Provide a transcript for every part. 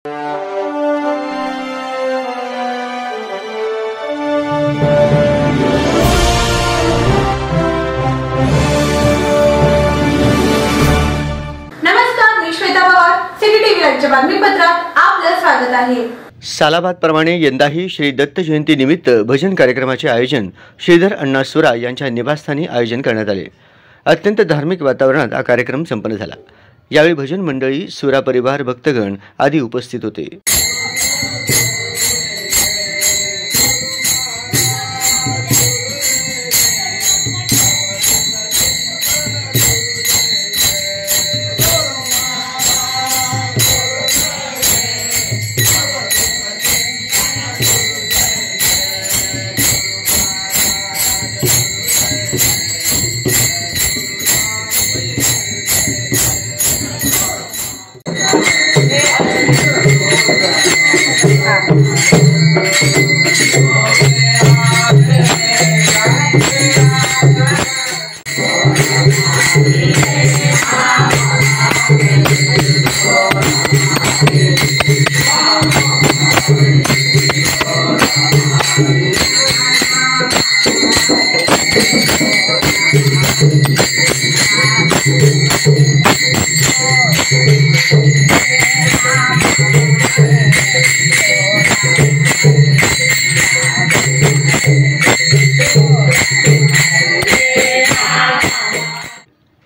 नमस्कार, मी Shweta Pawar, city TV राज्य बातमीपत्रात आपलं स्वागत आहे। सालाबाद प्रमाणे यंदाही श्री दत्त जयंती निमित्त भजन कार्यक्रमाचे आयोजन श्रीधर अण्णा सुरा यांच्या निवासस्थानी आयोजन करण्यात आले। अत्यंत धार्मिक वातावरणात हा कार्यक्रम संपन्न झाला। यावेळी भजन मंडळी, सुरा परिवार, भक्तगण आदी उपस्थित होते।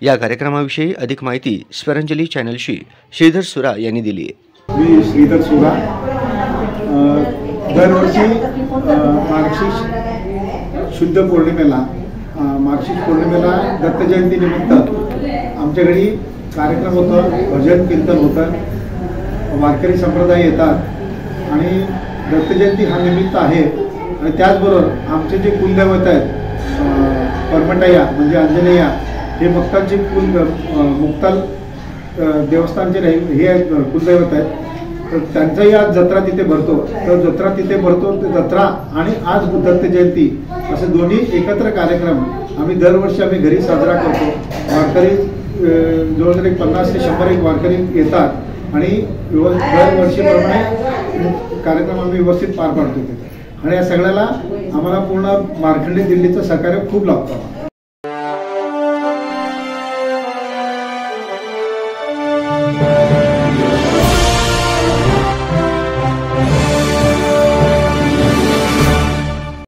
या कार्यक्रमाविषयी अधिक माहिती स्वरांजली चॅनलशी श्रीधर सुरा यांनी दिली आहे। मी श्रीधर सुरा दरवर्षी मार्गशीर्ष शुद्ध पौर्णिमेला दत्त जयंती निमित्त आमच्या घरी कार्यक्रम होतो, भजन कीर्तन होतं, वारकरी संप्रदाय येतात आणि दत्त जयंती हा निमित्त आहे। आणि त्याचबरोबर आमचे जे कुलदैवत आहेत परमटया म्हणजे अंजनेया, हे भक्तांचे मुक्ताल देवस्थानचे हे कुलदैवत आहेत, तर त्यांचाही आज जत्रा तिथे भरतो। तर जत्रा तिथे भरतो, जत्रा आणि आज दत्त जयंती असे दोन्ही एकत्र कार्यक्रम आम्ही दरवर्षी घरी साजरा करतो। वारकरी जवळजवळ 50 ते 100 वारकरी येतात आणि दरवर्षीप्रमाणे कार्यक्रम आम्ही व्यवस्थित पार पाडतो तिथे। आणि या सगळ्याला आम्हाला पूर्ण मार्कंडे दिल्लीचं सहकार्य खूप लाभतं।